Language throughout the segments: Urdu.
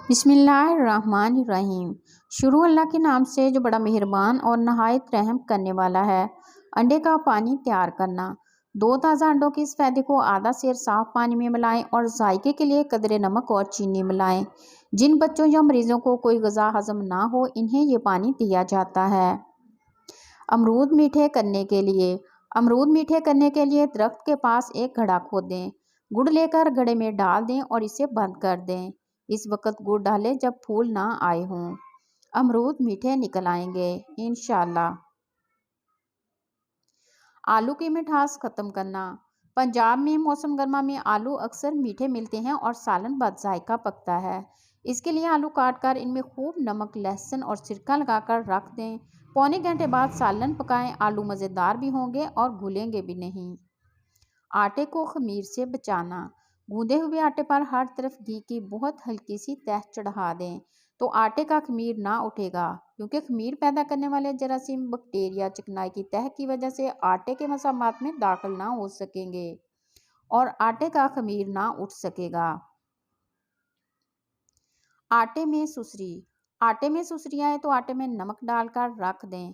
بسم اللہ الرحمن الرحیم۔ شروع اللہ کے نام سے جو بڑا مہربان اور نہایت رحم کرنے والا ہے۔ انڈے کا پانی تیار کرنا۔ 2 تازہ انڈوں کے اس فیدے کو آدھا سیر صاف پانی میں ملائیں اور ذائقے کے لیے قدرے نمک اور چینی ملائیں۔ جن بچوں یا مریضوں کو کوئی غذا ہضم نہ ہو انہیں یہ پانی دیا جاتا ہے۔ امرود میٹھے کرنے کے لیے۔ امرود میٹھے کرنے کے لیے درخت کے پاس ایک گھڑا کھودیں، گڑ لے کر گھڑے میں ڈال دیں اور اسے بند کر دیں۔ اس وقت گڑ ڈالیں جب پھول نہ آئے ہوں۔ امرود میٹھے نکل آئیں گے انشاءاللہ۔ آلو کی مٹھاس ختم کرنا۔ پنجاب میں موسم گرما میں آلو اکثر میٹھے ملتے ہیں اور سالن بد ذائقہ پکتا ہے۔ اس کے لیے آلو کاٹ کر ان میں خوب نمک، لہسن اور سرکہ لگا کر رکھ دیں۔ پونے گھنٹے بعد سالن پکائیں۔ آلو مزیدار بھی ہوں گے اور گھلیں گے بھی نہیں۔ آٹے کو خمیر سے بچانا۔ گوندے ہوئے آٹے پر ہر طرف گھی کی بہت ہلکی سی تہ چڑھا دیں تو آٹے کا خمیر نہ اٹھے گا، کیونکہ خمیر پیدا کرنے والے جراثیم بیکٹیریا چکنائی کی تہ کی وجہ سے آٹے کے مسامات میں داخل نہ ہو سکیں گے اور آٹے کا خمیر نہ اٹھ سکے گا۔ آٹے میں سسری۔ آٹے میں سسری آئے تو آٹے میں نمک ڈال کر رکھ دیں۔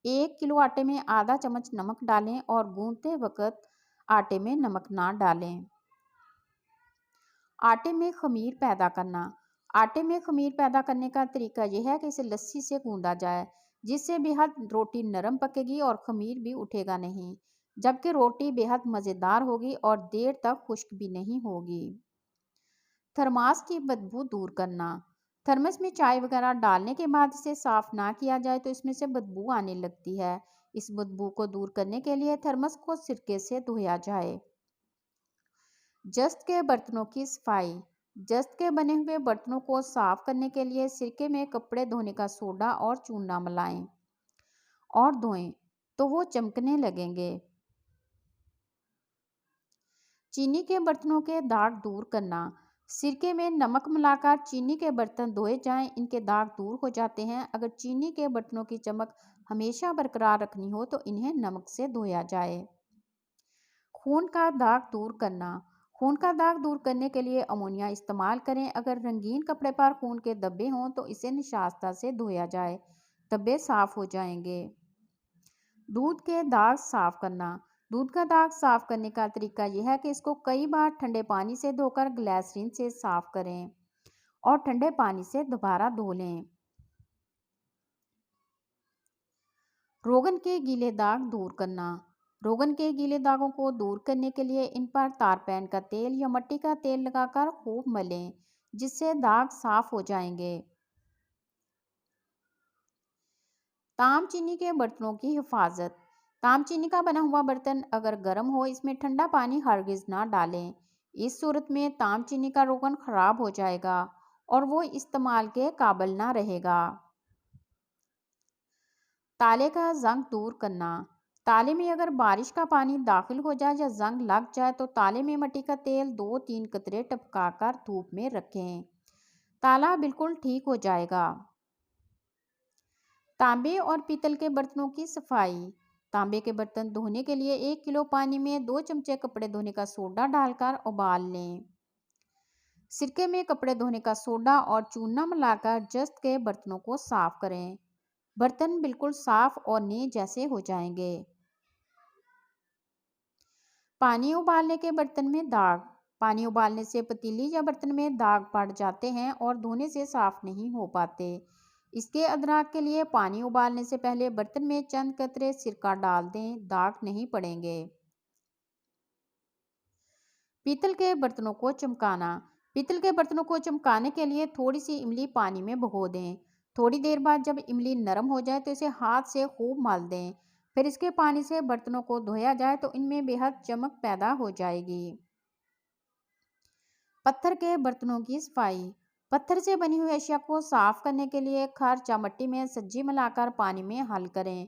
1 کلو آٹے میں آدھا چمچ نمک ڈالیں اور گوندتے وقت آٹے میں نمک نہ ڈالیں۔ آٹے میں خمیر پیدا کرنا۔ آٹے میں خمیر پیدا کرنے کا طریقہ یہ ہے کہ اسے لسی سے گوندا جائے، جس سے بے حد روٹی نرم پکے گی اور خمیر بھی اٹھے گا نہیں، جبکہ روٹی بے حد مزیدار ہوگی اور دیر تک خشک بھی نہیں ہوگی۔ تھرماس کی بدبو دور کرنا۔ تھرمس میں چائے وغیرہ ڈالنے کے بعد اسے صاف نہ کیا جائے تو اس میں سے بدبو آنے لگتی ہے۔ اس بدبو کو دور کرنے کے لیے تھرمس کو سرکے سے دھویا جائے۔ جست کے برتنوں کی صفائی۔ جست کے بنے ہوئے برتنوں کو صاف کرنے کے لیے سرکے میں کپڑے دھونے کا سوڈا اور چونا ملائیں اور دھوئیں تو وہ چمکنے لگیں گے۔ چینی کے برتنوں کے داغ دور کرنا۔ سرکے میں نمک ملا کر چینی کے برتن دھوئے جائیں، ان کے داغ دور ہو جاتے ہیں۔ اگر چینی کے برتنوں کی چمک ہمیشہ برقرار رکھنی ہو تو انہیں نمک سے دھویا جائے۔ خون کا داغ دور کرنا۔ خون کا داغ دور کرنے کے لیے امونیا استعمال کریں۔ اگر رنگین کپڑے پر خون کے دھبے ہوں تو اسے نشاستہ سے دھویا جائے، دھبے صاف ہو جائیں گے۔ دودھ کے داغ صاف کرنا۔ دودھ کا داغ صاف کرنے کا طریقہ یہ ہے کہ اس کو کئی بار ٹھنڈے پانی سے دھو کر گلیسرین سے صاف کریں اور ٹھنڈے پانی سے دوبارہ دھو لیں۔ روغن کے گیلے داغ دور کرنا۔ روغن کے گیلے داغوں کو دور کرنے کے لیے ان پر تارپین کا تیل یا مٹی کا تیل لگا کر خوب ملیں، جس سے داغ صاف ہو جائیں گے۔ تام چینی کے برتنوں کی حفاظت۔ تام چینی کا بنا ہوا برتن اگر گرم ہو اس میں ٹھنڈا پانی ہرگز نہ ڈالیں، اس صورت میں تام چینی کا روغن خراب ہو جائے گا اور وہ استعمال کے قابل نہ رہے گا۔ تالے کا زنگ دور کرنا۔ تالے میں اگر بارش کا پانی داخل ہو جائے یا زنگ لگ جائے تو تالے میں مٹی کا تیل 2-3 قطرے ٹپکا کر دھوپ میں رکھیں، تالا بالکل ٹھیک ہو جائے گا۔ تانبے اور پیتل کے برتنوں کی صفائی۔ تانبے کے برتن دھونے کے لیے 1 کلو پانی میں 2 چمچے کپڑے دھونے کا سوڈا ڈال کر ابال لیں۔ سرکے میں کپڑے دھونے کا سوڈا اور چونا ملا کر جست کے برتنوں کو صاف کریں، برتن بالکل صاف اور نئے جیسے ہو جائیں گے۔ پانی ابالنے کے برتن میں داغ۔ پانی ابالنے سے پتیلی یا برتن میں داغ پڑ جاتے ہیں اور دھونے سے صاف نہیں ہو پاتے۔ اس کے ادراک کے لیے پانی ابالنے سے پہلے برتن میں چند قطرے سرکہ ڈال دیں، داغ نہیں پڑیں گے۔ پیتل کے برتنوں کو چمکانا۔ پیتل کے برتنوں کو چمکانے کے لیے تھوڑی سی املی پانی میں بھگو دیں۔ تھوڑی دیر بعد جب املی نرم ہو جائے تو اسے ہاتھ سے خوب مل دیں، پھر اس کے پانی سے برتنوں کو دھویا جائے تو ان میں بے حد چمک پیدا ہو جائے گی۔ پتھر کے برتنوں کی صفائی۔ پتھر سے بنی ہوئی اشیاء کو صاف کرنے کے لیے خرچہ مٹی میں سجی ملا کر پانی میں حل کریں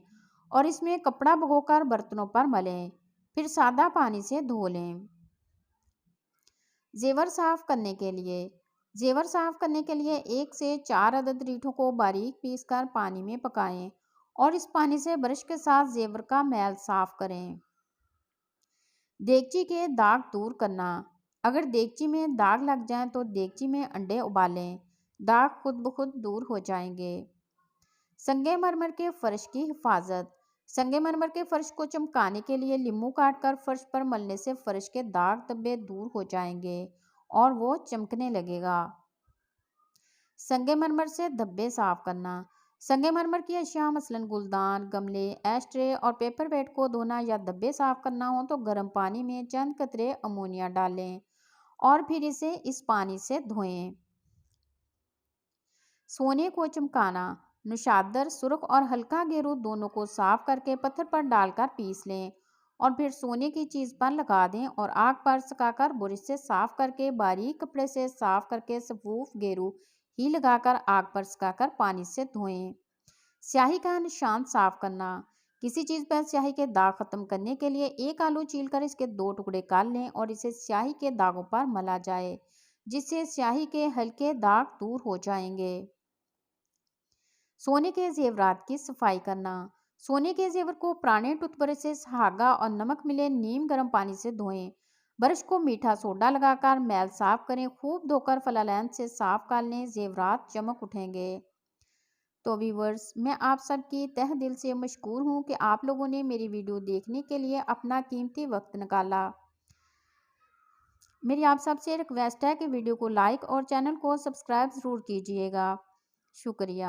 اور اس میں کپڑا بھگو کر برتنوں پر ملیں، پھر سادہ پانی سے دھو لیں۔ زیور صاف کرنے کے لیے۔ زیور صاف کرنے کے لیے 1 سے 4 عدد ریٹھوں کو باریک پیس کر پانی میں پکائیں اور اس پانی سے برش کے ساتھ زیور کا میل صاف کریں۔ دیگچی کے داغ دور کرنا۔ اگر دیگچی میں داغ لگ جائیں تو دیگچی میں انڈے ابالیں، داغ خود بخود دور ہو جائیں گے۔ سنگ مرمر کے فرش کی حفاظت۔ سنگ مرمر کے فرش کو چمکانے کے لیے لیموں کاٹ کر فرش پر ملنے سے فرش کے داغ دھبے دور ہو جائیں گے اور وہ چمکنے لگے گا۔ سنگ مرمر سے دھبے صاف کرنا۔ سنگ مرمر کی اشیاء مثلاً گلدان، گملے، ایش ٹرے اور پیپر ویٹ کو دھونا یا دھبے صاف کرنا ہو تو گرم پانی میں چند قطرے امونیا ڈالیں اور پھر اسے اس پانی سے دھوئیں۔ سونے کو چمکانا۔ نوشادر، سرخ اور ہلکا گیرو دونوں کو صاف کر کے پتھر پر ڈال کر پیس لیں اور پھر سونے کی چیز پر لگا دیں اور آگ پر سکا کر برش سے صاف کر کے باریک کپڑے سے صاف کر کے شفاف گیرو ہی لگا کر آگ پر سکا کر پانی سے دھوئیں۔ سیاہی کا نشان صاف کرنا۔ کسی چیز پر سیاہی کے داغ ختم کرنے کے لیے ایک آلو چھیل کر اس کے 2 ٹکڑے کر لیں اور اسے سیاہی کے داغوں پر ملا جائے جس سے سیاہی کے ہلکے داغ دور ہو جائیں گے۔ سونے کے زیورات کی صفائی کرنا۔ سونے کے زیور کو پرانے ٹوتھ برش سے سہاگا اور نمک ملے نیم گرم پانی سے دھوئیں۔ برش کو میٹھا سوڈا لگا کر میل صاف کریں، خوب دھو کر فلالین سے صاف کر لیں، زیورات چمک اٹھیں گے۔ تو ویورز، میں آپ سب کی تہ دل سے مشکور ہوں کہ آپ لوگوں نے میری ویڈیو دیکھنے کے لیے اپنا قیمتی وقت نکالا۔ میری آپ سب سے ریکویسٹ ہے کہ ویڈیو کو لائک اور چینل کو سبسکرائب ضرور کیجیے گا۔ شکریہ۔